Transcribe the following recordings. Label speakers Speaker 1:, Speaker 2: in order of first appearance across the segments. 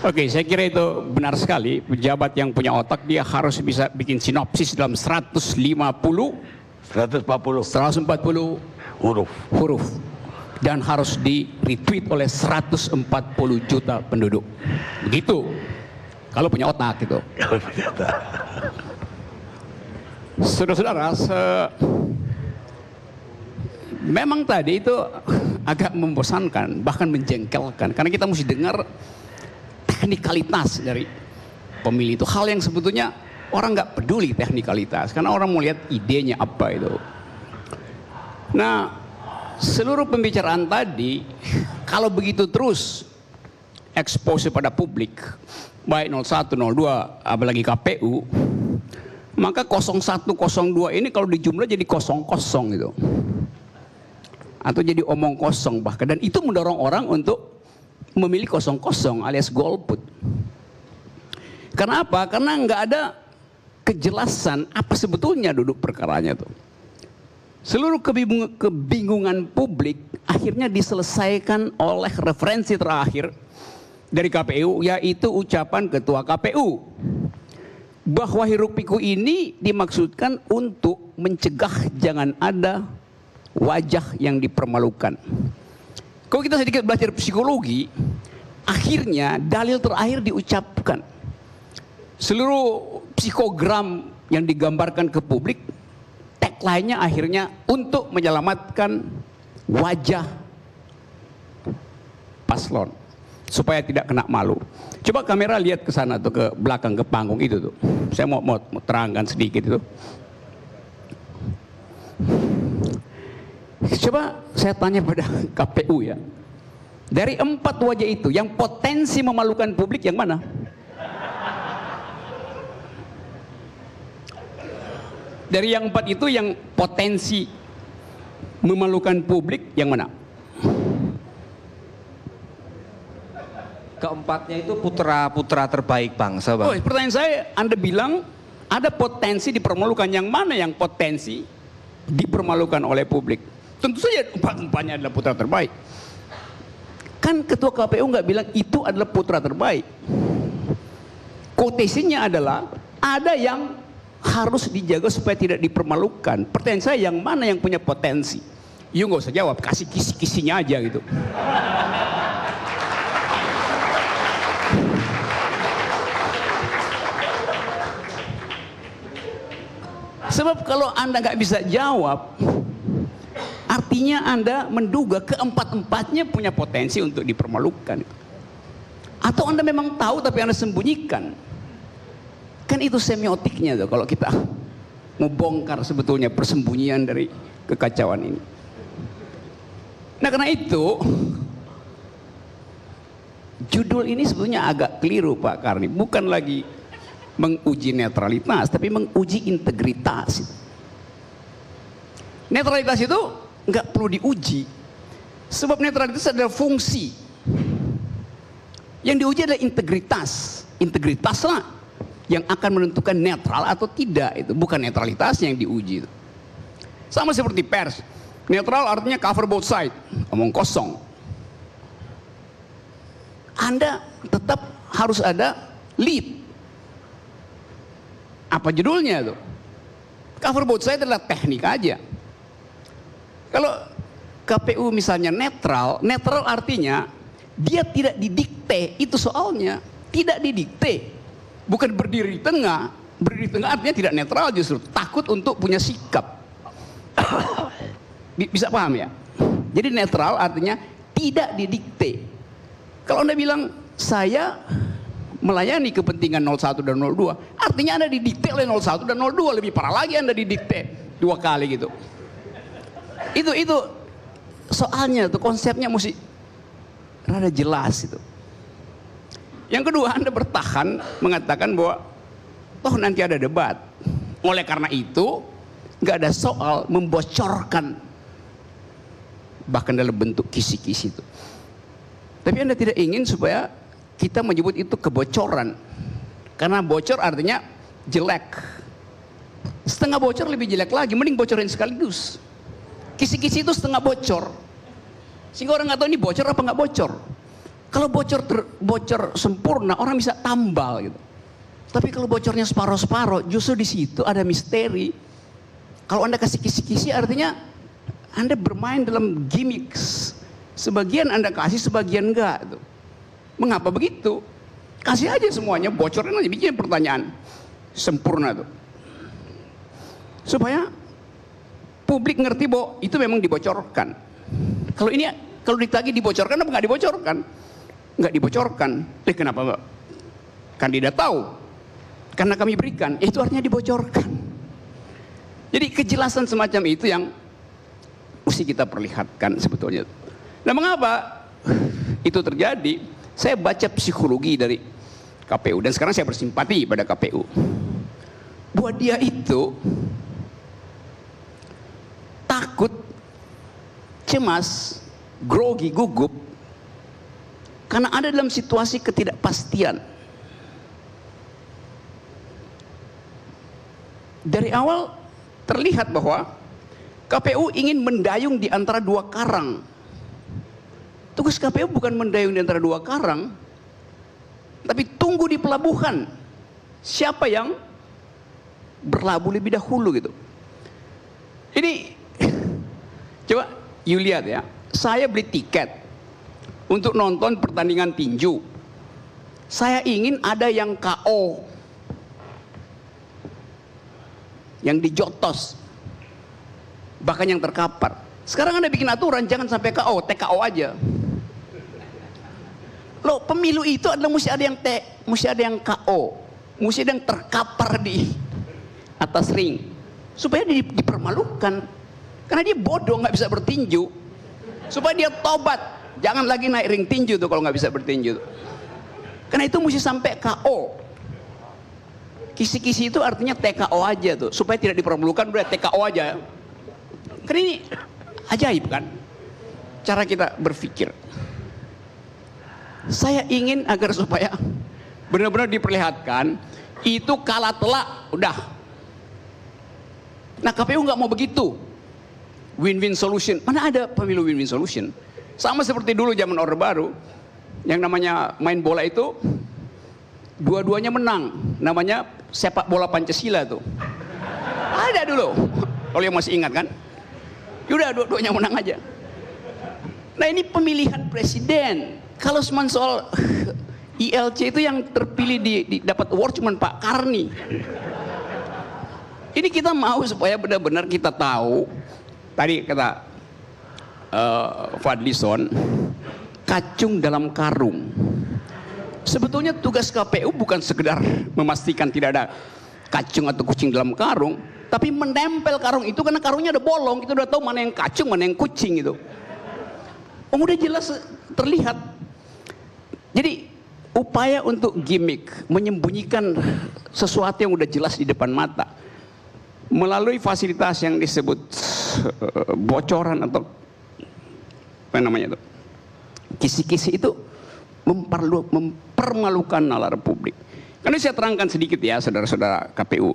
Speaker 1: Oke, saya kira itu benar sekali. Pejabat yang punya otak dia harus bisa bikin sinopsis dalam 140 huruf dan harus di retweet oleh 140 juta penduduk. Begitu. Kalau punya otak itu. Saudara-saudara, memang tadi itu agak membosankan, bahkan menjengkelkan, karena kita mesti dengar teknikalitas dari pemilih itu. Hal yang sebetulnya orang nggak peduli teknikalitas, karena orang mau lihat idenya apa itu. Nah, seluruh pembicaraan tadi, kalau begitu terus expose pada publik, baik 01, 02, apalagi KPU, maka 01, 02 ini kalau dijumlah jadi kosong-kosong gitu. Atau jadi omong kosong bahkan. Dan itu mendorong orang untuk memilih kosong-kosong alias golput. Karena apa? Karena nggak ada kejelasan apa sebetulnya duduk perkaranya tuh. Seluruh kebingungan publik akhirnya diselesaikan oleh referensi terakhir dari KPU, yaitu ucapan Ketua KPU bahwa hiruk pikuk ini dimaksudkan untuk mencegah jangan ada wajah yang dipermalukan. Kalau kita sedikit belajar psikologi, akhirnya dalil terakhir diucapkan. Seluruh psikogram yang digambarkan ke publik, tagline-nya akhirnya untuk menyelamatkan wajah paslon supaya tidak kena malu. Coba kamera lihat ke sana tuh, ke belakang, ke panggung itu tuh. Saya mau terangkan sedikit itu. Coba saya tanya pada KPU ya. Dari 4 wajah itu, yang potensi memalukan publik yang mana? Dari yang 4 itu, yang potensi memalukan publik yang mana?
Speaker 2: Keempatnya itu putra-putra terbaik bangsa, Bang.
Speaker 1: Oh, pertanyaan saya, Anda bilang ada potensi dipermalukan, yang mana yang potensi dipermalukan oleh publik? Tentu saja 4-empatnya adalah putra terbaik. Kan Ketua KPU nggak bilang itu adalah putra terbaik. Quotation-nya adalah ada yang harus dijaga supaya tidak dipermalukan. Pertanyaan saya, yang mana yang punya potensi? You nggak usah jawab, kasih kisi-kisinya aja gitu. Sebab kalau Anda nggak bisa jawab, artinya Anda menduga keempat-empatnya punya potensi untuk dipermalukan. Atau Anda memang tahu tapi Anda sembunyikan. Kan itu semiotiknya tuh, kalau kita mau bongkar sebetulnya persembunyian dari kekacauan ini. Nah, karena itu judul ini sebetulnya agak keliru, Pak Karni. Bukan lagi menguji netralitas, tapi menguji integritas. Netralitas itu nggak perlu diuji, sebab netralitas adalah fungsi. Yang diuji adalah integritas. Integritaslah yang akan menentukan netral atau tidak, itu bukan netralitas yang diuji. Sama seperti pers, netral artinya cover both side, omong kosong. Anda tetap harus ada lead. Apa judulnya tuh? Cover both side adalah teknik aja. Kalau KPU misalnya netral, netral artinya dia tidak didikte, itu soalnya tidak didikte. Bukan berdiri di tengah. Berdiri di tengah artinya tidak netral, justru takut untuk punya sikap. Bisa paham ya? Jadi netral artinya tidak didikte. Kalau Anda bilang saya melayani kepentingan 01 dan 02, artinya Anda didikte oleh 01 dan 02. Lebih parah lagi, Anda didikte 2 kali gitu. Itu soalnya tuh, konsepnya mesti rada jelas itu. Yang kedua, Anda bertahan mengatakan bahwa toh nanti ada debat. Oleh karena itu nggak ada soal membocorkan, bahkan dalam bentuk kisi-kisi itu. Tapi Anda tidak ingin supaya kita menyebut itu kebocoran, karena bocor artinya jelek. Setengah bocor lebih jelek lagi, mending bocorin sekaligus. Kisi-kisi itu setengah bocor, sehingga orang nggak tahu ini bocor apa nggak bocor. Kalau bocor sempurna orang bisa tambal gitu. Tapi kalau bocornya separoh-separoh, justru di situ ada misteri. Kalau Anda kasih kisi-kisi artinya Anda bermain dalam gimmicks. Sebagian Anda kasih, sebagian enggak. Gitu. Mengapa begitu? Kasih aja semuanya, bocorin aja, bikin pertanyaan sempurna tuh. Supaya publik ngerti bahwa itu memang dibocorkan. Kalau ditagih dibocorkan apa nggak dibocorkan? Nggak dibocorkan. Kenapa nggak? Kandidat tahu. Karena kami berikan, itu artinya dibocorkan. Jadi kejelasan semacam itu yang mesti kita perlihatkan sebetulnya. Nah, mengapa itu terjadi? Saya baca psikologi dari KPU dan sekarang saya bersimpati pada KPU. Bahwa dia itu takut, cemas, grogi, gugup karena ada dalam situasi ketidakpastian. Dari awal terlihat bahwa KPU ingin mendayung di antara dua karang. Tugas KPU bukan mendayung di antara dua karang, tapi tunggu di pelabuhan. Siapa yang berlabuh lebih dahulu gitu. Ini coba you lihat ya, saya beli tiket untuk nonton pertandingan tinju. Saya ingin ada yang KO, yang dijotos, bahkan yang terkapar. Sekarang Anda bikin aturan jangan sampai KO, TKO aja. Loh, pemilu itu adalah mesti ada yang KO, mesti ada yang terkapar di atas ring, supaya dia dipermalukan, karena dia bodoh nggak bisa bertinju, supaya dia tobat, jangan lagi naik ring tinju tuh kalau nggak bisa bertinju. Karena itu mesti sampai KO. Kisi-kisi itu artinya TKO aja tuh, supaya tidak dipermalukan, udah TKO aja. Karena ini ajaib kan, cara kita berpikir. Saya ingin agar supaya benar-benar diperlihatkan itu kalah telak, udah. Nah, KPU nggak mau begitu. Win-win solution, mana ada pemilu win-win solution? Sama seperti dulu zaman Orde Baru, yang namanya main bola itu dua-duanya menang, namanya sepak bola Pancasila tuh. Ada dulu, kalau yang masih ingat kan? Udah dua-duanya menang aja. Nah, ini pemilihan presiden. Kalau soal ILC itu yang terpilih dapat award cuma Pak Karni. Ini kita mau supaya benar-benar kita tahu. Tadi kata Fadlison, kacung dalam karung. Sebetulnya tugas KPU bukan sekedar memastikan tidak ada kacung atau kucing dalam karung, tapi menempel karung itu karena karungnya ada bolong, kita udah tahu mana yang kacung, mana yang kucing itu. Udah jelas terlihat. Jadi upaya untuk gimmick, menyembunyikan sesuatu yang udah jelas di depan mata melalui fasilitas yang disebut bocoran atau apa namanya itu, kisi-kisi itu mempermalukan nalar publik. Karena saya terangkan sedikit ya saudara-saudara KPU.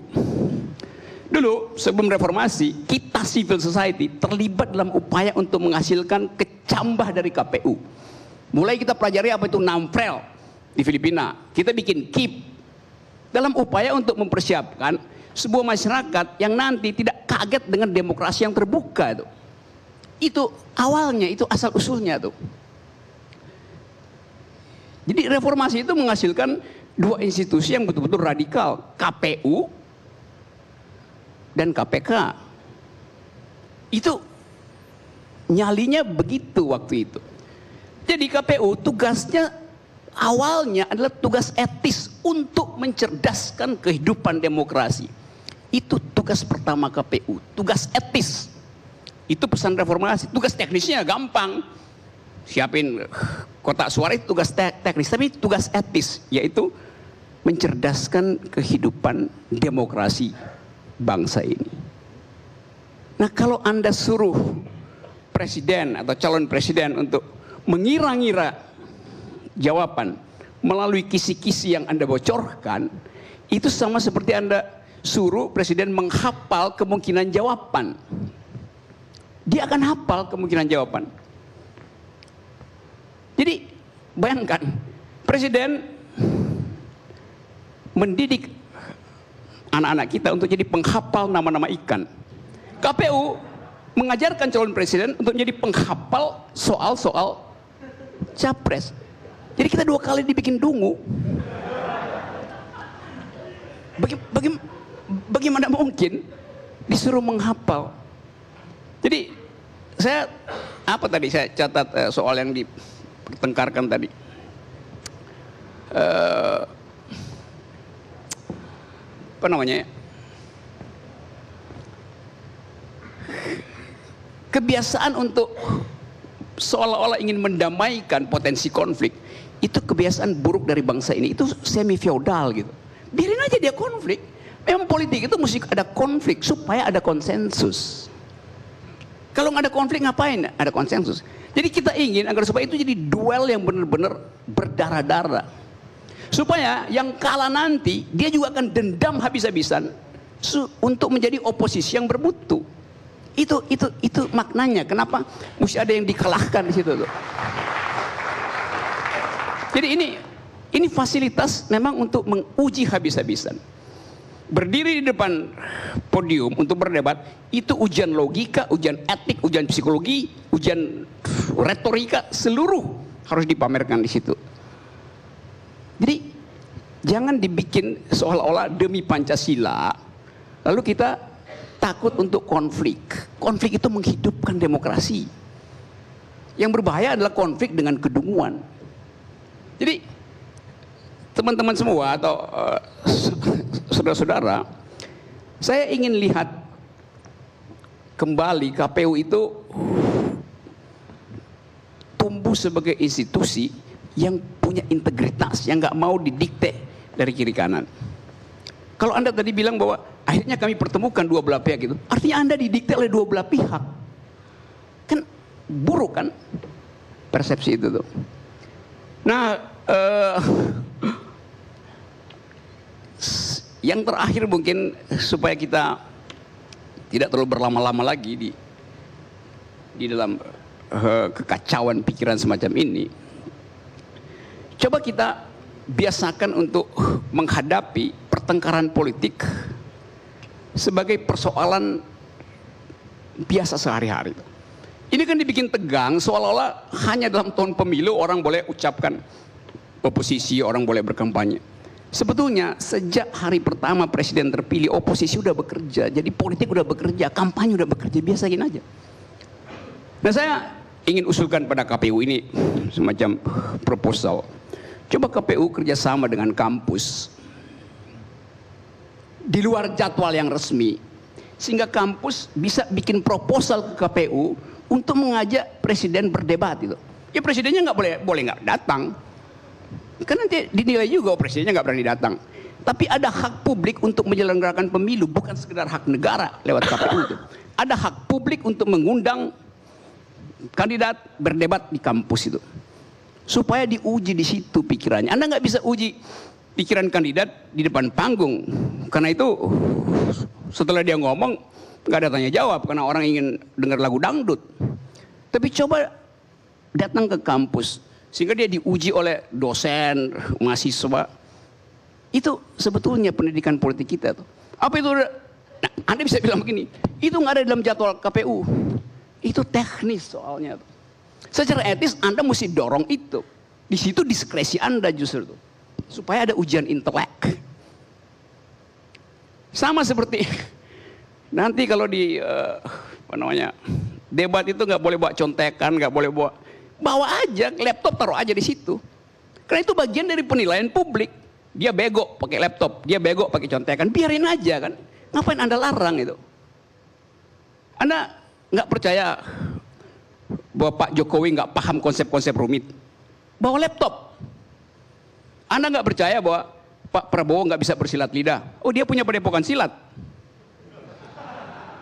Speaker 1: Dulu sebelum reformasi, kita civil society terlibat dalam upaya untuk menghasilkan kecambah dari KPU. Mulai kita pelajari apa itu NAMFREL di Filipina. Kita bikin KIP dalam upaya untuk mempersiapkan sebuah masyarakat yang nanti tidak kaget dengan demokrasi yang terbuka. Itu awalnya, itu asal usulnya tuh. Jadi reformasi itu menghasilkan dua institusi yang betul-betul radikal, KPU dan KPK. Itu nyalinya begitu waktu itu. Jadi KPU tugasnya awalnya adalah tugas etis untuk mencerdaskan kehidupan demokrasi. Itu tugas pertama KPU, tugas etis. Itu pesan reformasi. Tugas teknisnya gampang, siapin kotak suara itu tugas teknis, tapi tugas etis yaitu mencerdaskan kehidupan demokrasi bangsa ini. Nah, kalau Anda suruh presiden atau calon presiden untuk mengira-ngira jawaban melalui kisi-kisi yang Anda bocorkan, itu sama seperti Anda suruh presiden menghafal kemungkinan jawaban. Dia akan hafal kemungkinan jawaban. Jadi bayangkan, presiden mendidik anak-anak kita untuk jadi penghafal nama-nama ikan. KPU mengajarkan calon presiden untuk menjadi penghafal soal-soal capres. Jadi kita 2 kali dibikin dungu. Bagaimana mungkin disuruh menghafal? Jadi saya catat soal yang dipertengkarkan tadi. Apa namanya? Kebiasaan untuk seolah-olah ingin mendamaikan potensi konflik, itu kebiasaan buruk dari bangsa ini. Itu semi feodal gitu. Biarin aja dia konflik. Memang politik itu mesti ada konflik supaya ada konsensus. Kalau nggak ada konflik ngapain? Ada konsensus. Jadi kita ingin agar supaya itu jadi duel yang benar-benar berdarah-darah. Supaya yang kalah nanti dia juga akan dendam habis-habisan untuk menjadi oposisi yang bermutu. Itu maknanya. Kenapa mesti ada yang dikalahkan di situ tuh. Jadi ini fasilitas memang untuk menguji habis-habisan. Berdiri di depan podium untuk berdebat itu ujian logika, ujian etik, ujian psikologi, ujian retorika, seluruh harus dipamerkan di situ. Jadi jangan dibikin seolah-olah demi Pancasila lalu kita takut untuk konflik. Konflik itu menghidupkan demokrasi. Yang berbahaya adalah konflik dengan kedunguan. Jadi teman-teman semua atau saudara-saudara, saya ingin lihat kembali KPU itu tumbuh sebagai institusi yang punya integritas, yang nggak mau didikte dari kiri kanan. Kalau Anda tadi bilang bahwa akhirnya kami pertemukan dua belah pihak itu, artinya Anda didikte oleh dua belah pihak. Kan buruk kan persepsi itu tuh. Nah, yang terakhir mungkin supaya kita tidak terlalu berlama-lama lagi di dalam kekacauan pikiran semacam ini. Coba kita biasakan untuk menghadapi pertengkaran politik sebagai persoalan biasa sehari-hari. Ini kan dibikin tegang seolah-olah hanya dalam tahun pemilu orang boleh ucapkan oposisi, orang boleh berkampanye. Sebetulnya sejak hari pertama presiden terpilih oposisi udah bekerja, jadi politik udah bekerja, kampanye udah bekerja, biasain aja. Nah saya ingin usulkan pada KPU ini semacam proposal. Coba KPU kerjasama dengan kampus di luar jadwal yang resmi, sehingga kampus bisa bikin proposal ke KPU untuk mengajak presiden berdebat itu. Ya presidennya nggak boleh nggak datang, kan nanti dinilai juga presidennya nggak berani datang. Tapi ada hak publik untuk menyelenggarakan pemilu, bukan sekedar hak negara lewat KPU itu. Ada hak publik untuk mengundang kandidat berdebat di kampus itu, supaya diuji di situ pikirannya. Anda nggak bisa uji pikiran kandidat di depan panggung, karena itu setelah dia ngomong nggak ada tanya jawab karena orang ingin dengar lagu dangdut. Tapi coba datang ke kampus sehingga dia diuji oleh dosen, mahasiswa. Itu sebetulnya pendidikan politik kita tuh. Apa itu? Nah, Anda bisa bilang begini, itu nggak ada dalam jadwal KPU. Itu teknis soalnya tuh. Secara etis Anda mesti dorong itu. Di situ diskresi Anda justru tuh. Supaya ada ujian intelek. Sama seperti nanti kalau di debat itu nggak boleh bawa contekan, nggak boleh bawa aja laptop, taruh aja di situ. Karena itu bagian dari penilaian publik. Dia bego pakai laptop, dia bego pakai contekan, biarin aja kan. Ngapain Anda larang itu? Anda nggak percaya bahwa Pak Jokowi nggak paham konsep-konsep rumit? Bawa laptop. Anda nggak percaya bahwa Pak Prabowo nggak bisa bersilat lidah? Oh, dia punya padepokan silat.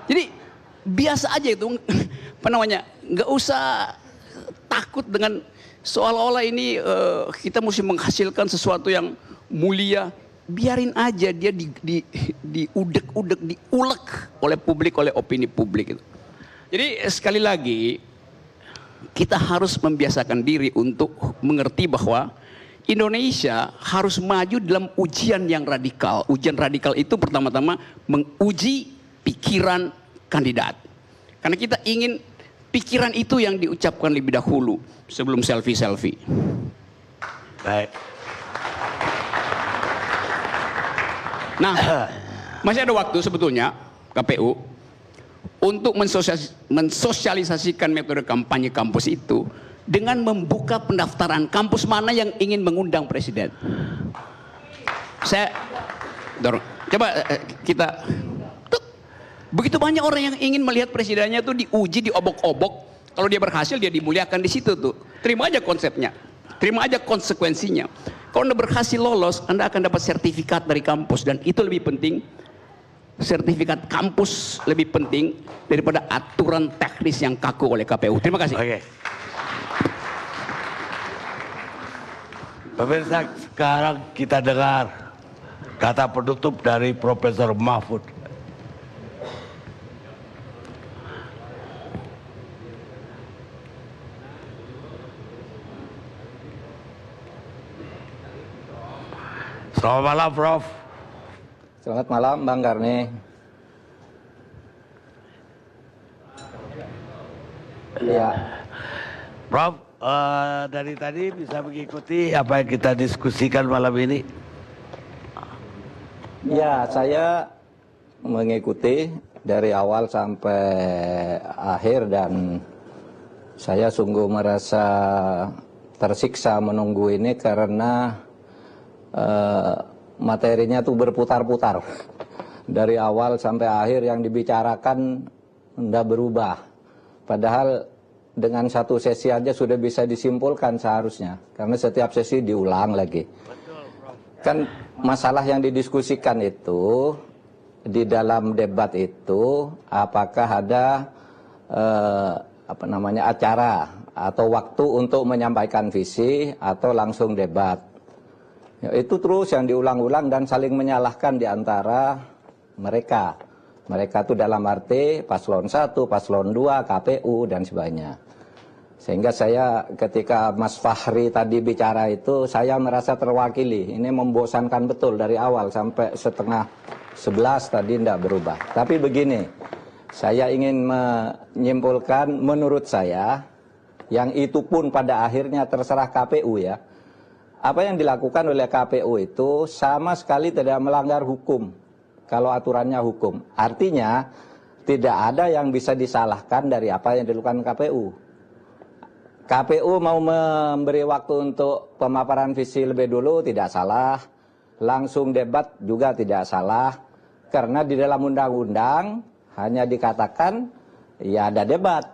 Speaker 1: Jadi biasa aja itu, nggak usah takut dengan seolah-olah ini kita mesti menghasilkan sesuatu yang mulia. Biarin aja dia diudek-udek, diulek oleh publik, oleh opini publik itu. Jadi sekali lagi kita harus membiasakan diri untuk mengerti bahwa Indonesia harus maju dalam ujian yang radikal. Ujian radikal itu pertama-tama menguji pikiran kandidat. Karena kita ingin pikiran itu yang diucapkan lebih dahulu sebelum selfie-selfie.
Speaker 3: Baik.
Speaker 1: Nah, masih ada waktu sebetulnya KPU untuk mensosialisasikan metode kampanye kampus itu dengan membuka pendaftaran kampus mana yang ingin mengundang presiden. Saya dorong, coba kita begitu banyak orang yang ingin melihat presidennya tuh diuji, diobok-obok. Kalau dia berhasil, dia dimuliakan di situ tuh. Terima aja konsepnya, terima aja konsekuensinya. Kalau Anda berhasil lolos, Anda akan dapat sertifikat dari kampus, dan itu lebih penting. Sertifikat kampus lebih penting daripada aturan teknis yang kaku oleh KPU. Terima kasih.
Speaker 3: Oke. Pemirsa, sekarang kita dengar kata penutup dari Profesor Mahfud. Selamat malam, Prof.
Speaker 4: Selamat malam, Bang Karni. Ya,
Speaker 3: Prof, dari tadi bisa mengikuti apa yang kita diskusikan malam ini?
Speaker 4: ya, saya mengikuti dari awal sampai akhir dan saya sungguh merasa tersiksa menunggu ini karena materinya tuh berputar-putar dari awal sampai akhir, yang dibicarakan tidak berubah, padahal dengan satu sesi aja sudah bisa disimpulkan seharusnya, karena setiap sesi diulang lagi. Kan masalah yang didiskusikan itu di dalam debat itu, apakah ada acara atau waktu untuk menyampaikan visi atau langsung debat. Ya, itu terus yang diulang-ulang dan saling menyalahkan di antara mereka. Mereka itu dalam arti paslon 1, paslon 2, KPU dan sebagainya. Sehingga saya ketika Mas Fahri tadi bicara itu, saya merasa terwakili. Ini membosankan betul dari awal sampai setengah 11 tadi tidak berubah. Tapi begini, saya ingin menyimpulkan menurut saya, yang itu pun pada akhirnya terserah KPU ya. Apa yang dilakukan oleh KPU itu sama sekali tidak melanggar hukum, kalau aturannya hukum. Artinya tidak ada yang bisa disalahkan dari apa yang dilakukan KPU. KPU mau memberi waktu untuk pemaparan visi lebih dulu, tidak salah. Langsung debat juga tidak salah. Karena di dalam undang-undang hanya dikatakan ya ada debat.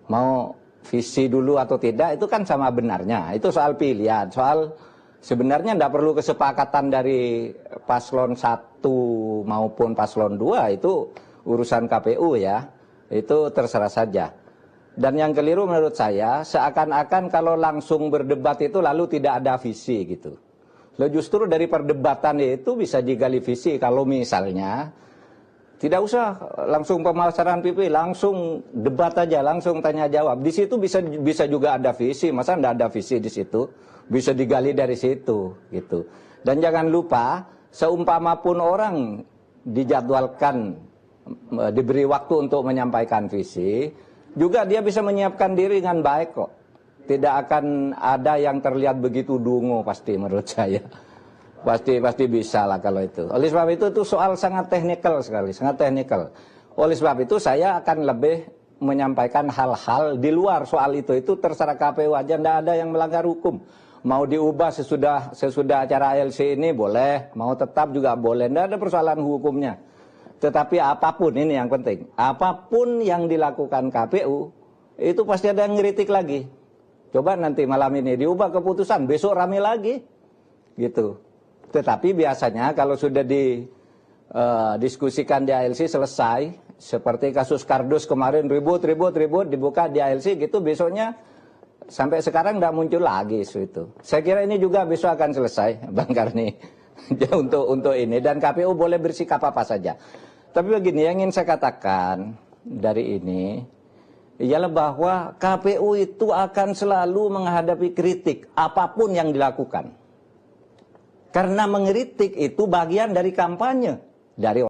Speaker 4: Mau visi dulu atau tidak itu kan sama benarnya. Itu soal pilihan, soal sebenarnya tidak perlu kesepakatan dari paslon 1 maupun paslon 2, itu urusan KPU ya. Itu terserah saja. Dan yang keliru menurut saya, seakan-akan kalau langsung berdebat itu lalu tidak ada visi gitu. Lalu justru dari perdebatan itu bisa digali visi. Kalau misalnya tidak usah langsung pemasaran PP, langsung debat aja, langsung tanya jawab. Di situ bisa juga ada visi. Masa enggak ada visi di situ? Bisa digali dari situ gitu. Dan jangan lupa, seumpama pun orang dijadwalkan diberi waktu untuk menyampaikan visi, juga dia bisa menyiapkan diri dengan baik kok. Tidak akan ada yang terlihat begitu dungu pasti menurut saya. Pasti bisa lah kalau itu. Oleh sebab itu soal sangat teknikal sekali, sangat teknikal. Oleh sebab itu saya akan lebih menyampaikan hal-hal di luar soal itu terserah KPU aja, tidak ada yang melanggar hukum. Mau diubah sesudah acara ALC ini boleh, mau tetap juga boleh, tidak ada persoalan hukumnya. Tetapi apapun, ini yang penting, apapun yang dilakukan KPU itu pasti ada yang ngeritik lagi. Coba nanti malam ini diubah keputusan, besok rame lagi gitu. Tetapi biasanya kalau sudah didiskusikan di ALC selesai, seperti kasus kardus kemarin ribut dibuka di ALC gitu, besoknya sampai sekarang tidak muncul lagi isu itu. Saya kira ini juga besok akan selesai, Bang Karni, untuk ini, dan KPU boleh bersikap apa saja. Tapi begini, yang ingin saya katakan dari ini, ialah bahwa KPU itu akan selalu menghadapi kritik apapun yang dilakukan. Karena mengkritik itu bagian dari kampanye. Dari